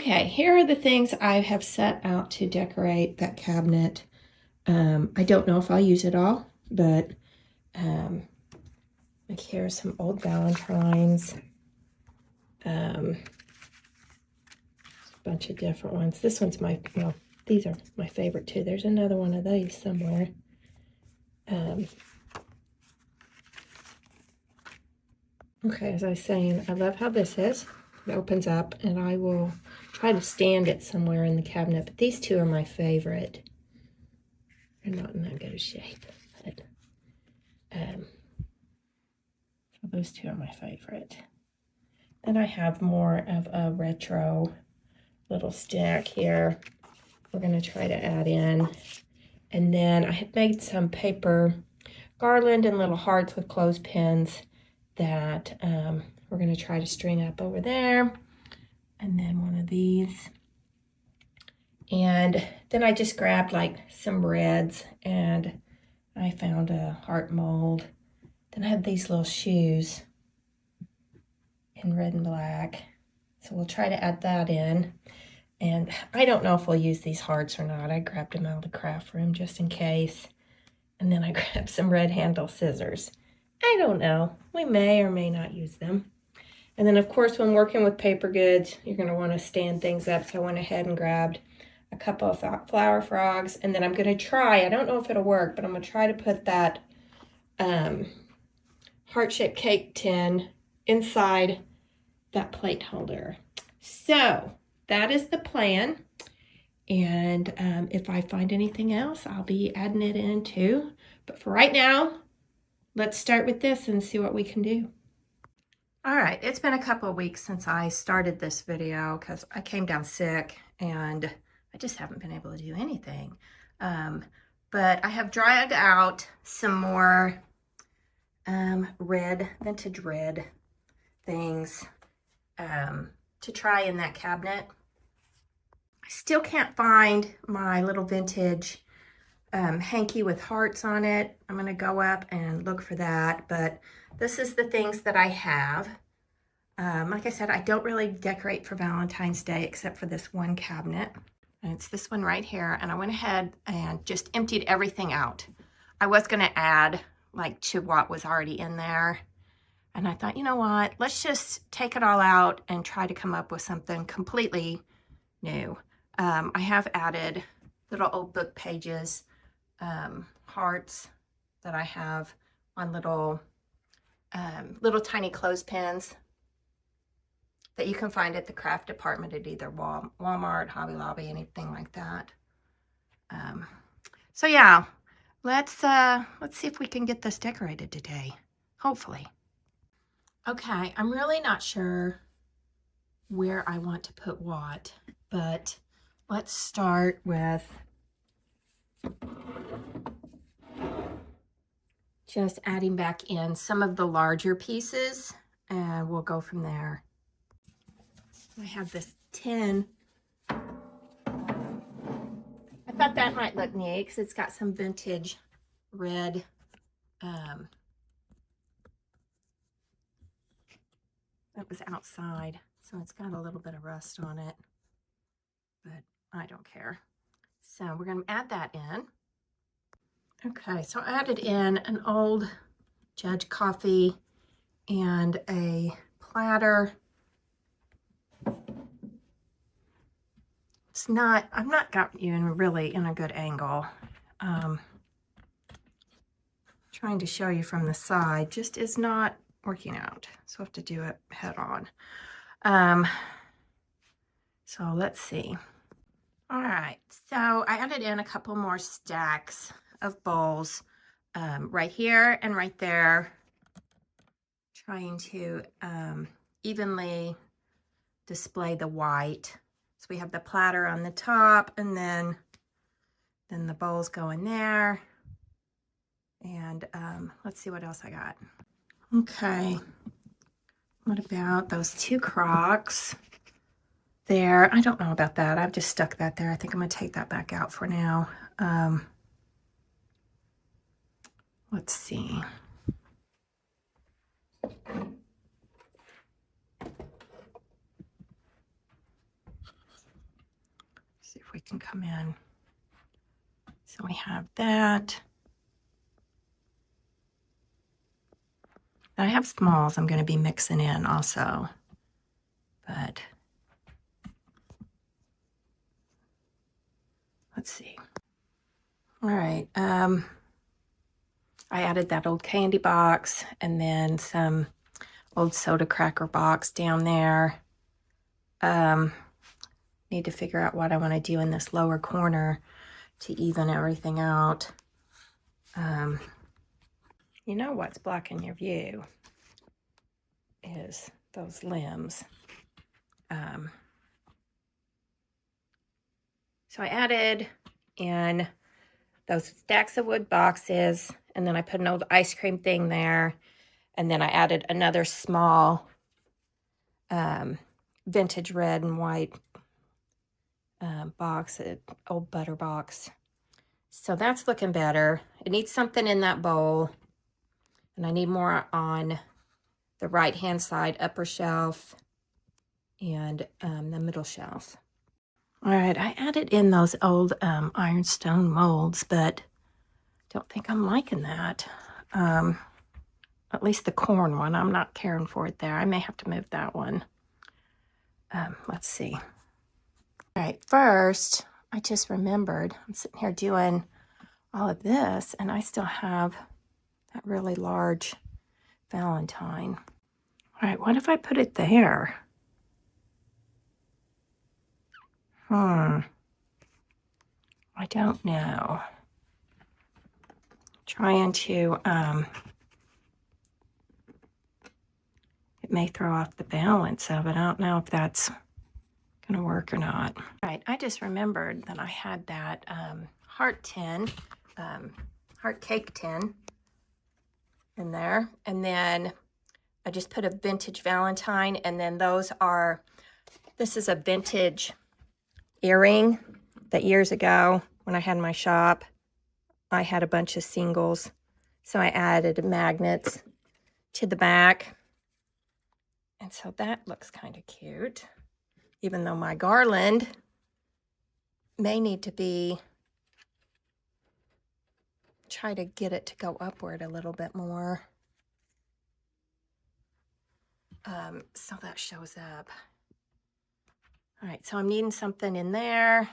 Okay, here are the things I have set out to decorate that cabinet. I don't know if I'll use it all, but like here's some old Valentines. A bunch of different ones. This one's well, these are my favorite too. There's another one of these somewhere. Okay, as I was saying, I love how this is. It opens up, and I will try to stand it somewhere in the cabinet, but these two are my favorite. They're not in that good a shape, but so those two are my favorite. Then I have more of a retro little stack here we're going to try to add in. And then I had made some paper garland and little hearts with clothespins that we're going to try to string up over there. And then one of these. And then I just grabbed like some reds, and I found a heart mold. Then I have these little shoes in red and black. So we'll try to add that in. And I don't know if we'll use these hearts or not. I grabbed them out of the craft room just in case. And then I grabbed some red handle scissors. I don't know. We may or may not use them. And then, of course, when working with paper goods, you're going to want to stand things up. So I went ahead and grabbed a couple of flower frogs. And then I'm going to try, I don't know if it'll work, but I'm going to try to put that heart-shaped cake tin inside that plate holder. So that is the plan. And if I find anything else, I'll be adding it in too. But for right now, let's start with this and see what we can do. All right, it's been a couple of weeks since I started this video because I came down sick and I just haven't been able to do anything. But I have dragged out some more vintage red things to try in that cabinet. I still can't find my little vintage hanky with hearts on it. I'm going to go up and look for that, but this is the things that I have. Like I said, I don't really decorate for Valentine's Day except for this one cabinet. And it's this one right here. And I went ahead and just emptied everything out. I was going to add like to what was already in there. And I thought, you know what? Let's just take it all out and try to come up with something completely new. I have added little old book pages, hearts that I have on little tiny clothespins that you can find at the craft department at either Walmart, Hobby Lobby, anything like that. So yeah, let's see if we can get this decorated today, hopefully. Okay, I'm really not sure where I want to put what, but let's start with just adding back in some of the larger pieces, and we'll go from there. I have this tin. I thought that might look neat because it's got some vintage red that was outside, so it's got a little bit of rust on it, but I don't care. So we're going to add that in. Okay, so I added in an old Judge coffee and a platter. I'm not got you really in a good angle. Trying to show you from the side just is not working out. So I have to do it head on. So let's see. All right, so I added in a couple more stacks of bowls right here and right there, trying to evenly display the white. So we have the platter on the top, and then the bowls go in there. And let's see what else I got. Okay, what about those two crocks there? I don't know about that. I've just stuck that there. I think I'm going to take that back out for now. Let's see. we can come in. So we have that. I have smalls I'm going to be mixing in also. But let's see. All right. I added that old candy box and then some old soda cracker box down there. Need to figure out what I want to do in this lower corner to even everything out. You know what's blocking your view is those limbs. So I added in those stacks of wood boxes, and then I put an old ice cream thing there, and then I added another small vintage red and white box, an old butter box. So that's looking better. It needs something in that bowl, and I need more on the right hand side upper shelf and the middle shelf. All right, I added in those old ironstone molds, but don't think I'm liking that. At least the corn one, I'm not caring for it there. I may have to move that one. Let's see. All right, first, I just remembered I'm sitting here doing all of this, and I still have that really large Valentine. All right, what if I put it there? I don't know. Trying to, it may throw off the balance of it. I don't know if that's going to work or not. All right, I just remembered that I had that heart tin, heart cake tin in there. And then I just put a vintage Valentine, and then those are, this is a vintage earring that years ago when I had my shop, I had a bunch of singles. So I added magnets to the back. And so that looks kind of cute, even though my garland may need to be, try to get it to go upward a little bit more. So that shows up. All right, so I'm needing something in there.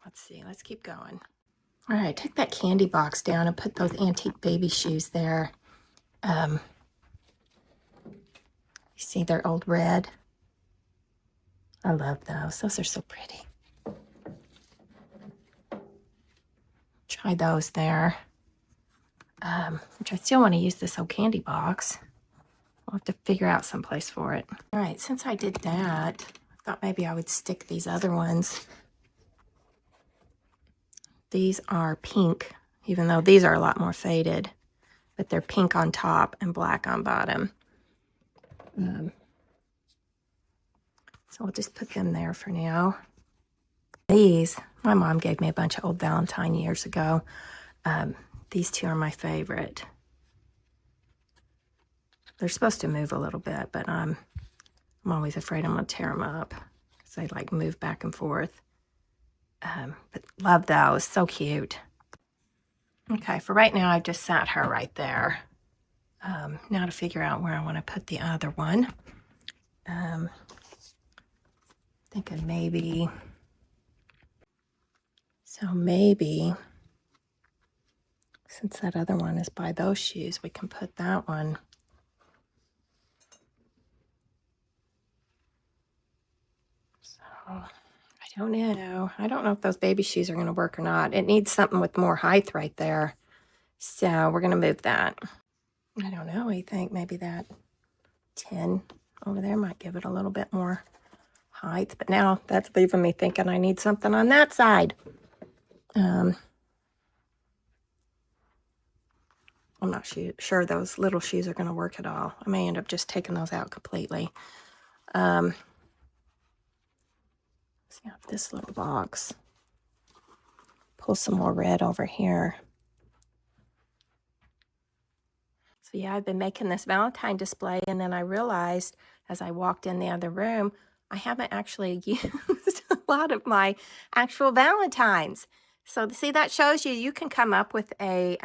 Let's see, let's keep going. All right, take that candy box down and put those antique baby shoes there. You see they're old red. I love those. Those are so pretty. Try those there. Which I still want to use this old candy box. I'll have to figure out some place for it. All right, since I did that, I thought maybe I would stick these other ones. These are pink, even though these are a lot more faded, but they're pink on top and black on bottom. So I'll just put them there for now. These, my mom gave me a bunch of old Valentine years ago. These two are my favorite. They're supposed to move a little bit, but I'm always afraid I'm going to tear them up because they like move back and forth. But love those, so cute. Okay, for right now, I've just sat her right there. Now to figure out where I want to put the other one. Thinking maybe, so maybe, since that other one is by those shoes, we can put that one. So, I don't know. I don't know if those baby shoes are going to work or not. It needs something with more height right there. So we're going to move that. I don't know. I think maybe that tin over there might give it a little bit more height. But now that's leaving me thinking I need something on that side. I'm not sure those little shoes are going to work at all. I may end up just taking those out completely. Let's see, this little box. Pull some more red over here. So yeah, I've been making this Valentine display, and then I realized as I walked in the other room, I haven't actually used a lot of my actual Valentines. So see, that shows you can come up with a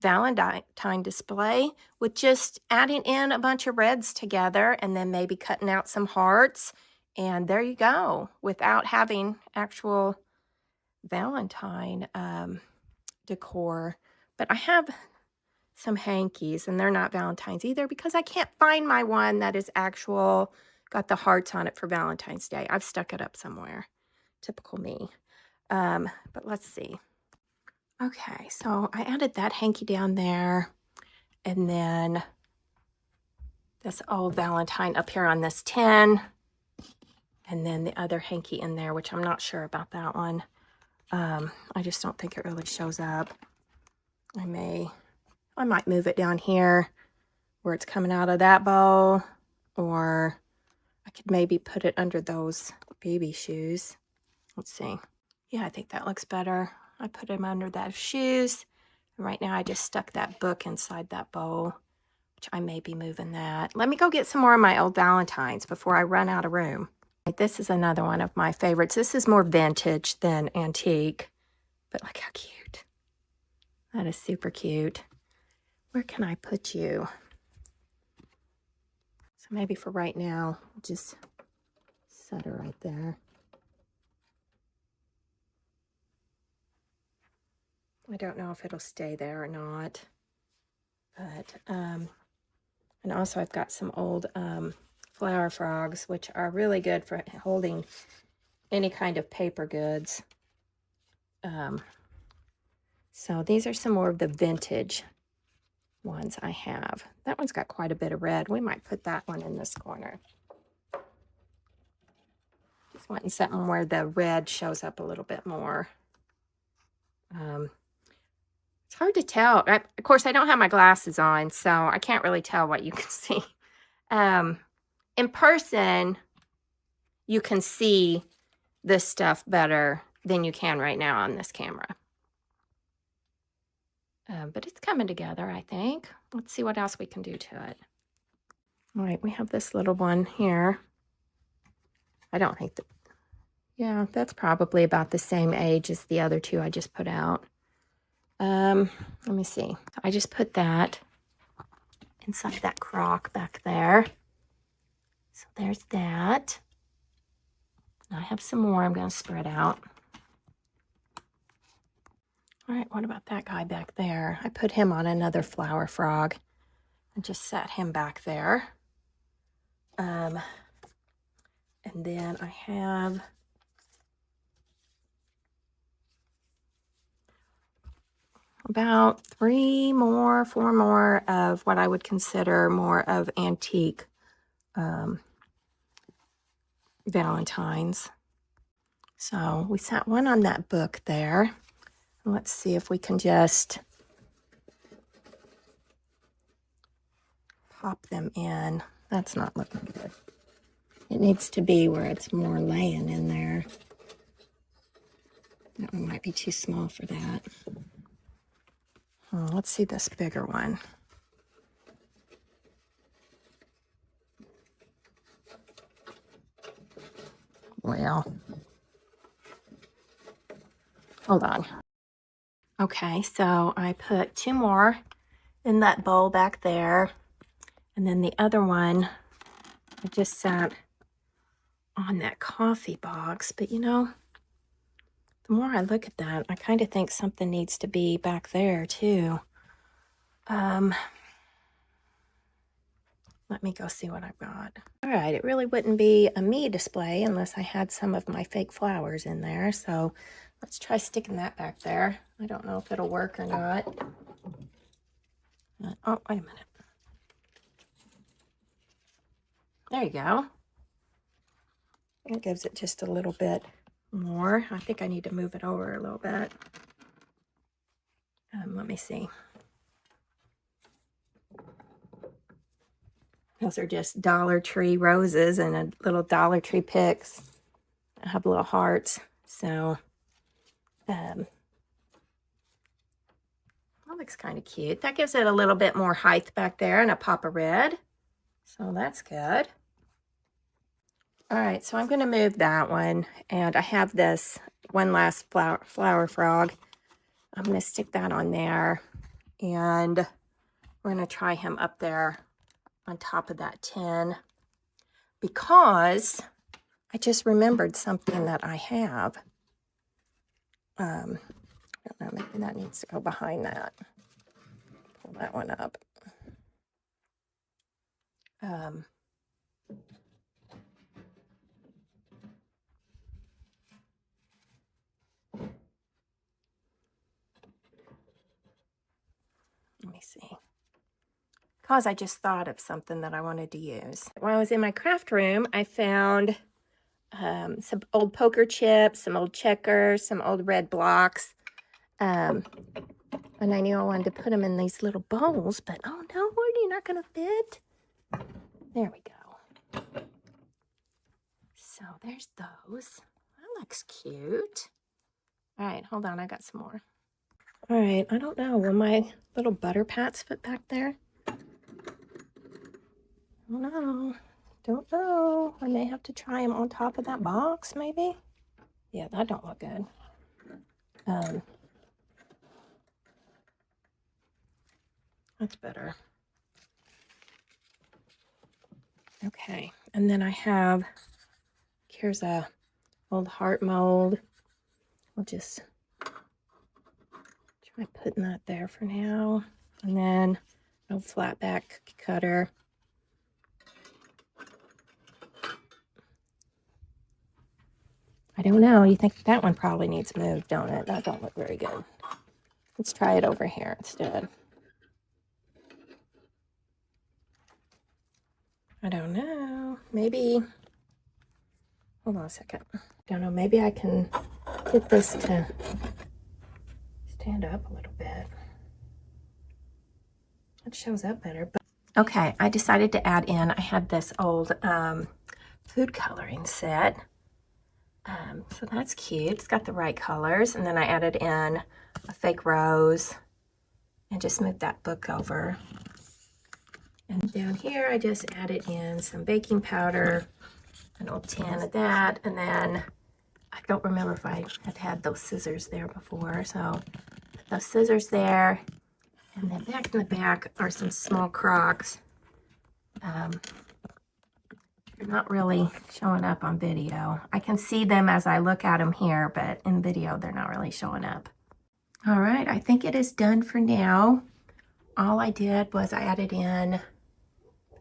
Valentine display with just adding in a bunch of reds together and then maybe cutting out some hearts. And there you go, without having actual Valentine decor. But I have some hankies, and they're not Valentines either because I can't find my one that is actual, got the hearts on it for Valentine's Day. I've stuck it up somewhere. Typical me. But let's see. Okay, so I added that hanky down there, and then this old Valentine up here on this tin, and then the other hanky in there, which I'm not sure about that one. I just don't think it really shows up. I might move it down here where it's coming out of that bowl, or I could maybe put it under those baby shoes. Let's see. Yeah, I think that looks better. I put them under those shoes. And right now I just stuck that book inside that bowl, which I may be moving that. Let me go get some more of my old Valentines before I run out of room. This is another one of my favorites. This is more vintage than antique, but look how cute. That is super cute. Where can I put you? So maybe for right now, just set her right there. I don't know if it'll stay there or not. But, and also I've got some old flower frogs, which are really good for holding any kind of paper goods. So these are some more of the vintage ones I have. That one's got quite a bit of red. We might put that one in this corner. Just wanting something where the red shows up a little bit more. It's hard to tell. Of course, I don't have my glasses on, so I can't really tell what you can see. In person, you can see this stuff better than you can right now on this camera. But it's coming together, I think. Let's see what else we can do to it. All right, we have this little one here. I don't think that, yeah, that's probably about the same age as the other two I just put out. Let me see. I just put that inside that crock back there. So there's that. I have some more I'm going to spread out. All right, what about that guy back there? I put him on another flower frog and just set him back there. And then I have about 4 more of what I would consider more of antique Valentines. So we set one on that book there. Let's see if we can just pop them in. That's not looking good. It needs to be where it's more laying in there. That one might be too small for that. Let's see this bigger one. Well, hold on. Okay, so I put 2 more in that bowl back there. And then the other one, I just sat on that coffee box. But you know, the more I look at that, I kind of think something needs to be back there too. Let me go see what I've got. All right, it really wouldn't be a me display unless I had some of my fake flowers in there. So let's try sticking that back there. I don't know if it'll work or not. Oh, wait a minute. There you go. It gives it just a little bit more. I think I need to move it over a little bit. Let me see. Those are just Dollar Tree roses and a little Dollar Tree picks. I have little hearts. So that looks kind of cute. That gives it a little bit more height back there and a pop of red. So that's good. All right, so I'm going to move that one, and I have this one last flower frog. I'm going to stick that on there, and we're going to try him up there on top of that tin, because I just remembered something that I have. I don't know, maybe that needs to go behind that. Pull that one up. Let me see. Because I just thought of something that I wanted to use. While I was in my craft room, I found some old poker chips, some old checkers, some old red blocks. And I knew I wanted to put them in these little bowls, but oh no, you're not going to fit. There we go. So there's those. That looks cute. All right, hold on, I got some more. All right, I don't know, will my little butter pats fit back there? I don't know. I may have to try them on top of that box, maybe. Yeah, that don't look good. That's better. Okay, and then I have, here's a old heart mold. We'll just try putting that there for now. And then an old flat back cutter. I don't know. You think that one probably needs moved, don't it? That don't look very good. Let's try it over here instead. I don't know. Maybe, hold on a second. I don't know. Maybe I can get this to stand up a little bit. It shows up better. But okay, I decided to add in, I had this old food coloring set. So that's cute. It's got the right colors. And then I added in a fake rose and just moved that book over. And down here, I just added in some baking powder, an old tin of that. And then I don't remember if I had those scissors there before. So put those scissors there. And then back in the back are some small crocks. They're not really showing up on video. I can see them as I look at them here, but in video, they're not really showing up. All right, I think it is done for now. All I did was I added in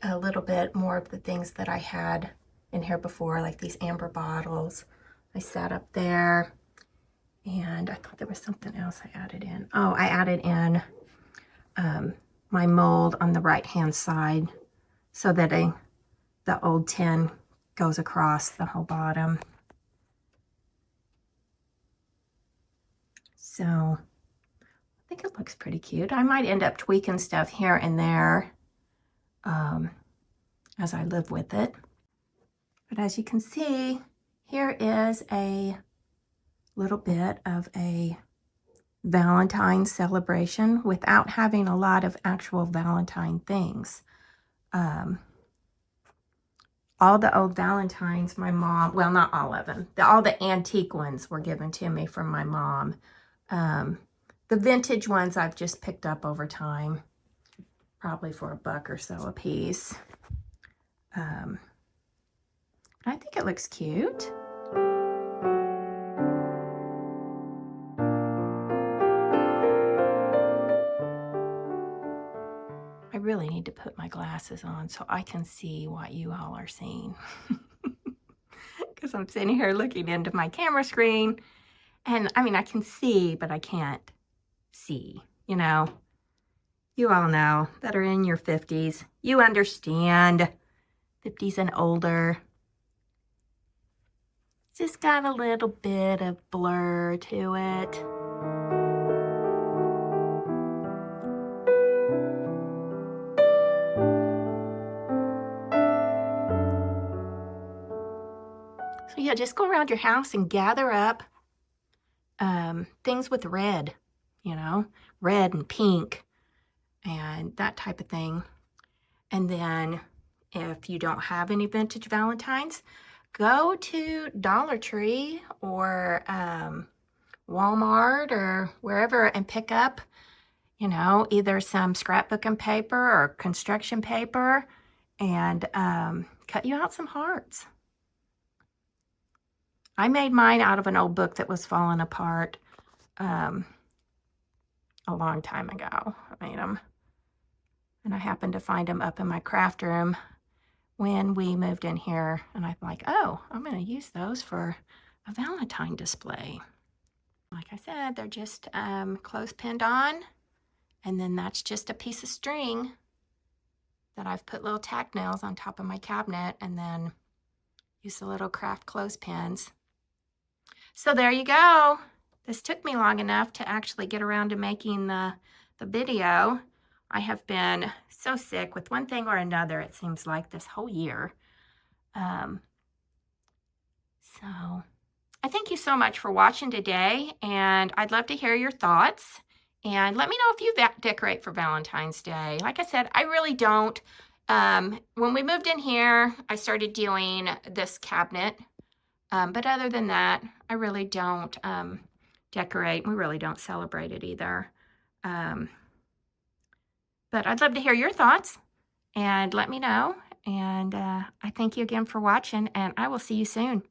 a little bit more of the things that I had in here before, like these amber bottles. I sat up there, and I thought there was something else I added in. Oh, I added in my mold on the right-hand side so that the old tin goes across the whole bottom. So I think it looks pretty cute. I might end up tweaking stuff here and there as I live with it. But as you can see, here is a little bit of a Valentine celebration without having a lot of actual Valentine things. All the old Valentines, my mom, well, not all of them, all the antique ones were given to me from my mom. The vintage ones I've just picked up over time, probably for $1 or so a piece. I think it looks cute. I really need to put my glasses on so I can see what you all are seeing. Because I'm sitting here looking into my camera screen, and I mean, I can see, but I can't see, you know. You all know that are in your 50s. You understand. 50s and older. Just got a little bit of blur to it. So yeah, just go around your house and gather up things with red, you know, red and pink and that type of thing. And then if you don't have any vintage Valentines, go to Dollar Tree or Walmart or wherever and pick up, you know, either some scrapbooking paper or construction paper and cut you out some hearts. I made mine out of an old book that was falling apart a long time ago. I made them, and I happened to find them up in my craft room when we moved in here, and I'm like, oh, I'm going to use those for a Valentine display. Like I said, they're just clothes-pinned on, and then that's just a piece of string that I've put little tack nails on top of my cabinet, and then use the little craft clothespins. So there you go. This took me long enough to actually get around to making the video. I have been so sick with one thing or another, it seems like, this whole year. So I thank you so much for watching today, and I'd love to hear your thoughts. And let me know if you decorate for Valentine's Day. Like I said, I really don't. When we moved in here, I started doing this cabinet. But other than that, I really don't decorate. We really don't celebrate it either. But I'd love to hear your thoughts and let me know. And I thank you again for watching, and I will see you soon.